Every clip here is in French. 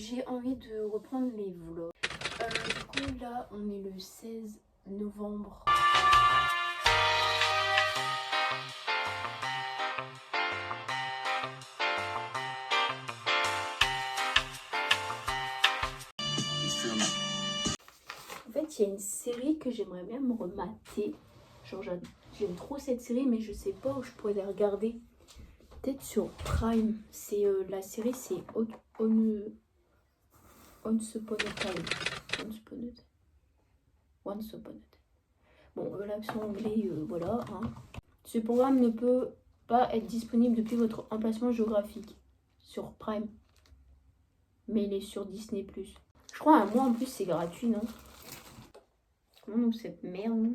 j'ai envie de reprendre les vlogs. Du coup là on est le 16 novembre. En fait il y a une série que j'aimerais bien me remater. Genre j'aime trop cette série mais je sais pas où je pourrais la regarder. Peut-être sur Prime. C'est la série c'est Once Upon a Time. Once Upon a Time. Bon, l'accent anglais, voilà. Hein. Ce programme ne peut pas être disponible depuis votre emplacement géographique sur Prime. Mais il est sur Disney+. Je crois un mois en plus c'est gratuit, non? Comment cette merde?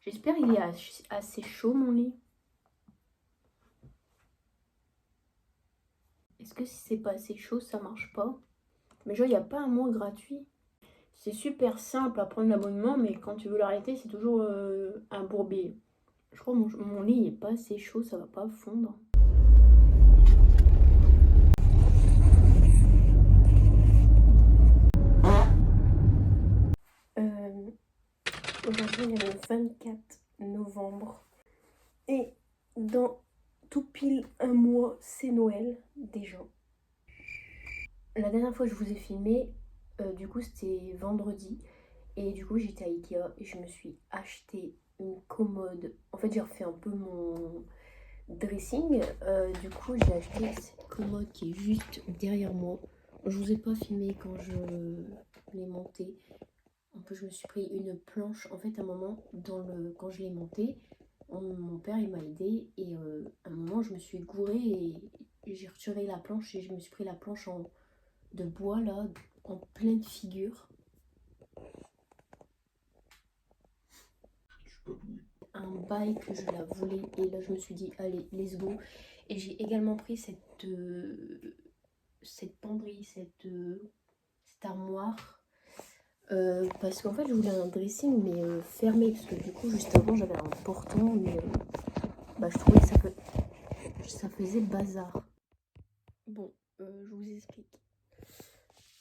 J'espère qu'il est assez chaud mon lit. Est-ce que si c'est pas assez chaud ça marche pas? Mais genre il n'y a pas un mois gratuit. C'est super simple à prendre l'abonnement, mais quand tu veux l'arrêter, c'est toujours un bourbier. Je crois que mon lit n'est pas assez chaud, ça va pas fondre. Aujourd'hui, on est le 24 novembre. Et dans tout pile un mois, c'est Noël déjà. La dernière fois que je vous ai filmé, du coup c'était vendredi. Et du coup j'étais à Ikea et je me suis acheté une commode. En fait j'ai refait un peu mon dressing. Du coup j'ai acheté cette commode qui est juste derrière moi. Je vous ai pas filmé quand je l'ai montée. Un peu je me suis pris une planche. En fait à un moment quand je l'ai montée, mon père il m'a aidé. Et à un moment je me suis gourée et j'ai retiré la planche. Et je me suis pris la planche de bois là en pleine figure. Un bail que je la voulais et là je me suis dit allez let's go. Et j'ai également pris cette penderie, cette armoire parce qu'en fait je voulais un dressing mais fermé parce que du coup juste avant j'avais un portant mais je trouvais que ça faisait bazar. Bon je vous explique.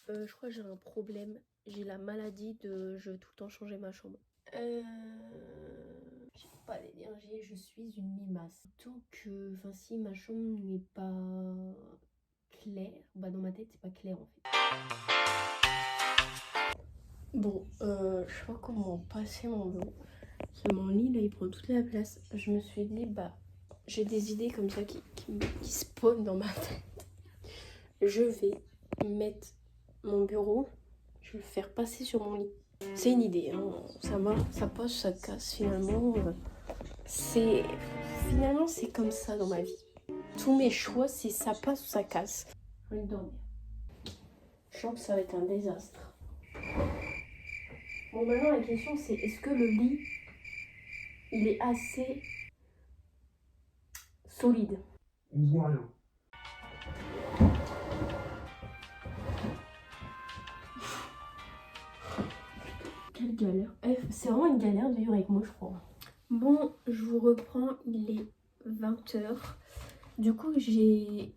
Je crois que j'ai un problème, j'ai la maladie de je veux tout le temps changer ma chambre. J'ai pas d'énergie, je suis une limace. Surtout que, enfin si ma chambre n'est pas claire, dans ma tête c'est pas clair en fait. Bon, je sais pas comment passer mon dos. Mon lit là il prend toute la place. Je me suis dit j'ai des idées comme ça qui spawnent dans ma tête. Je vais mettre mon bureau, je vais le faire passer sur mon lit. C'est une idée, hein. Ça passe, ça casse finalement. Finalement c'est comme ça dans ma vie. Tous mes choix c'est ça passe ou ça casse. Je vais dormir. Je sens que ça va être un désastre. Bon maintenant la question c'est est-ce que le lit il est assez solide? On voit rien. Quelle galère. C'est vraiment une galère de vivre avec moi je crois. Bon je vous reprends, il est 20h. Du coup j'ai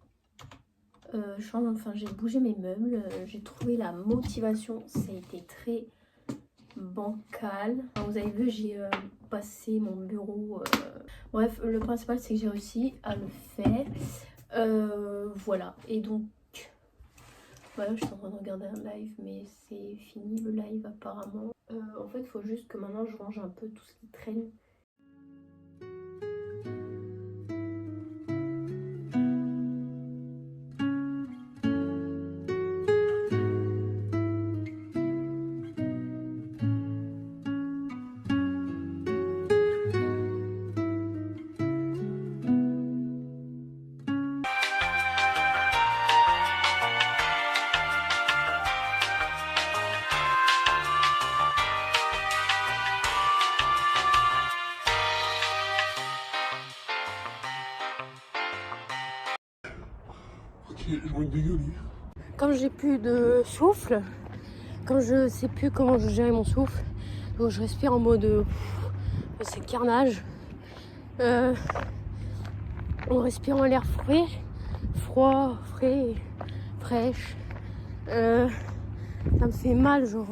bougé mes meubles, j'ai trouvé la motivation, ça a été très bancal. Vous avez vu j'ai passé mon bureau. Bref le principal c'est que j'ai réussi à le faire. Voilà et donc voilà, je suis en train de regarder un live mais c'est fini le live apparemment. En fait il faut juste que maintenant je range un peu tout ce qui traîne. Je vois une dégueulie. Quand j'ai plus de souffle, quand je sais plus comment je gère mon souffle, donc je respire en mode c'est carnage. On respire en l'air frais, froid, frais, fraîche. Ça me fait mal, genre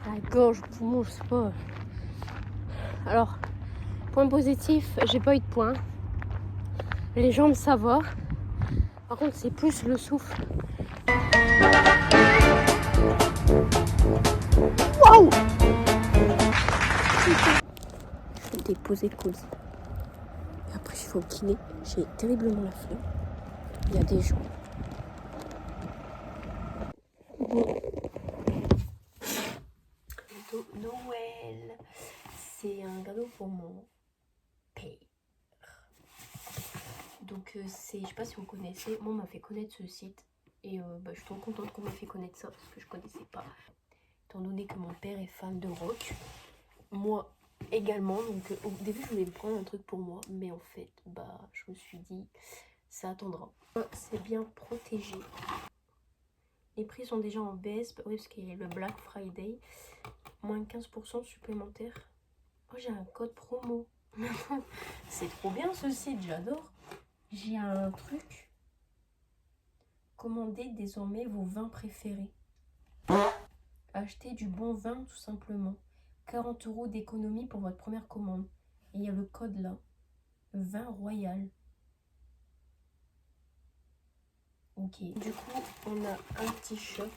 la gorge, le poumon, je sais pas. Alors, point positif, j'ai pas eu de points. Les jambes, ça va. Par contre, c'est plus le souffle. Waouh! Je vais déposer le colis. Et après, je vais au kiné. J'ai terriblement la flemme. Il y a des gens. Noël, c'est un cadeau pour mon père. Donc c'est, je sais pas si vous connaissez, moi on m'a fait connaître ce site et je suis trop contente qu'on m'a fait connaître ça parce que je connaissais pas. Étant donné que mon père est fan de rock, moi également, donc au début je voulais me prendre un truc pour moi, mais en fait je me suis dit ça attendra. C'est bien protégé. Les prix sont déjà en baisse, oui parce qu'il y a le Black Friday, moins 15% supplémentaire. Oh j'ai un code promo. C'est trop bien ce site, j'adore. J'ai un truc. Commandez désormais vos vins préférés. Achetez du bon vin tout simplement. 40 € d'économie pour votre première commande. Et il y a le code là. Vin royal. Ok. Du coup, on a un t-shirt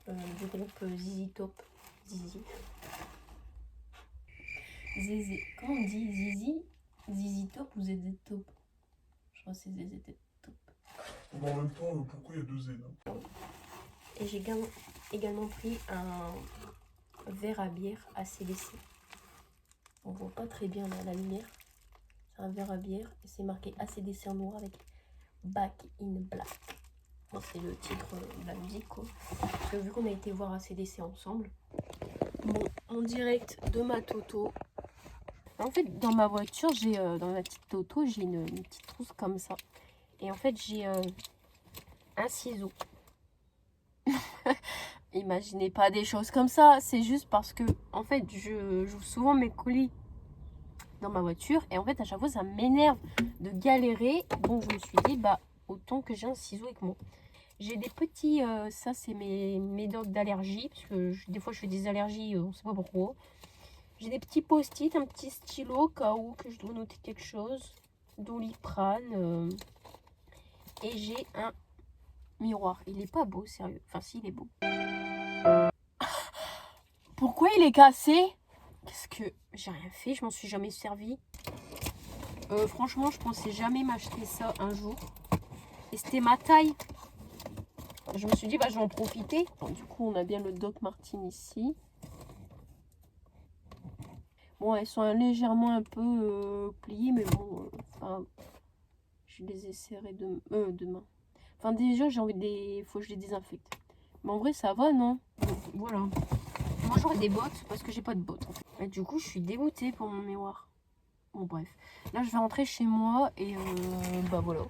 du groupe ZZ Top. Zizi. Zézé. Comment on dit Zizi? ZZ Top ou ZZ Top? Je crois que c'est ZZ Top. En même temps, pourquoi il y a 2 Z là? Et j'ai également pris un verre à bière ACDC. On voit pas très bien là, la lumière. C'est un verre à bière et c'est marqué ACDC en noir avec Back in Black. Bon, c'est le titre de la musique quoi. Parce que vu qu'on a été voir ACDC ensemble. Bon, en direct de ma Toto. En fait, dans ma voiture, j'ai dans ma petite Toto, j'ai une petite trousse comme ça. Et en fait, j'ai un ciseau. Imaginez pas des choses comme ça, c'est juste parce que en fait je joue souvent mes colis dans ma voiture et en fait à chaque fois ça m'énerve de galérer, donc je me suis dit autant que j'ai un ciseau avec moi. J'ai des petits, ça c'est mes médocs d'allergie parce que des fois je fais des allergies, on sait pas pourquoi. J'ai des petits post-it, un petit stylo au cas où que je dois noter quelque chose, Doliprane et j'ai un miroir. Il est pas beau, sérieux, enfin si il est beau. Pourquoi il est cassé? Qu'est-ce que... J'ai rien fait, je m'en suis jamais servi. Franchement, je pensais jamais m'acheter ça un jour. Et c'était ma taille. Je me suis dit, je vais en profiter. Bon, du coup, on a bien le Doc Martens ici. Bon, elles sont légèrement un peu pliées, mais bon, je les essaierai demain. Enfin, déjà, j'ai envie de faut que je les désinfecte. Mais en vrai, ça va, non? Donc, voilà. Moi j'aurais des bottes parce que j'ai pas de bottes en fait. Et du coup je suis dégoûtée pour mon miroir. Bon bref. Là je vais rentrer chez moi et voilà.